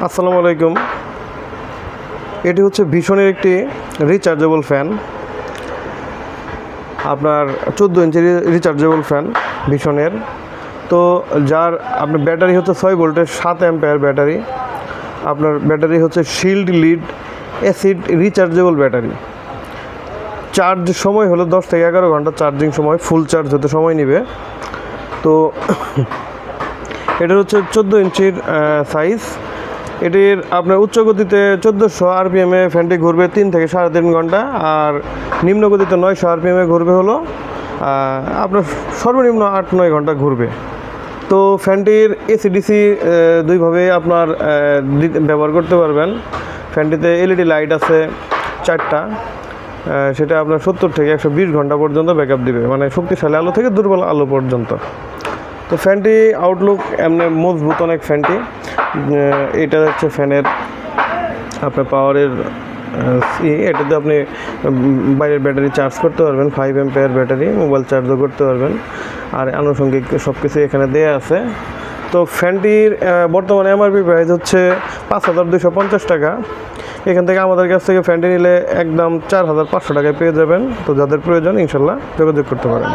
আসসালামু আলাইকুম। এটি হচ্ছে ভীষণের একটি রিচার্জেবল ফ্যান, আপনার 14 ইঞ্চি রিচার্জেবল ফ্যান ভীষণের। তো যার আপনার ব্যাটারি হচ্ছে 6 ভোল্টের 7 অ্যাম্পিয়ার ব্যাটারি। আপনার ব্যাটারি হচ্ছে shield lead acid rechargeable battery. Charge সময় হলো 10 থেকে 11 ঘন্টা চার্জিং সময়, ফুল চার্জ হতে সময় নেবে। তো এটা হচ্ছে 14 ইঞ্চির সাইজ। এটির আপনার উচ্চ গতিতে 1400 আরপিএমে ফ্যানটি ঘুরবে 3 থেকে 3.5 ঘন্টা, আর নিম্ন গতিতে 900 আরপিএমে ঘুরবে হলো আপনার সর্বনিম্ন 8-9 ঘন্টা ঘুরবে। তো ফ্যানটির এসিডিসি দুইভাবে আপনার ব্যবহার করতে পারবেন। ফ্যানটিতে এলইডি লাইট আছে 4টা, সেটা আপনার 70 থেকে 120 ঘন্টা পর্যন্ত ব্যাকআপ দিবে, মানে শক্তিশালী আলো থেকে দুর্বল আলো পর্যন্ত। তো ফ্যানটি আউটলুক এমনি মজবুত অনেক। ফ্যানটি এটা হচ্ছে ফ্যানের আপনার পাওয়ারের এটাতে আপনি বাইরের ব্যাটারি চার্জ করতে পারবেন, 5 অ্যাম্পিয়ার ব্যাটারি, মোবাইল চার্জও করতে পারবেন, আর আনুষঙ্গিক সব কিছু এখানে দেওয়া আছে। তো ফ্যানটির বর্তমানে এমআরপি প্রাইস হচ্ছে 5,250 টাকা। এখান থেকে আমাদের কাছ থেকে ফ্যানটি নিলে একদম 4,500 টাকায় পেয়ে যাবেন। তো যাদের প্রয়োজন ইনশাল্লাহ যোগাযোগ করতে পারেন।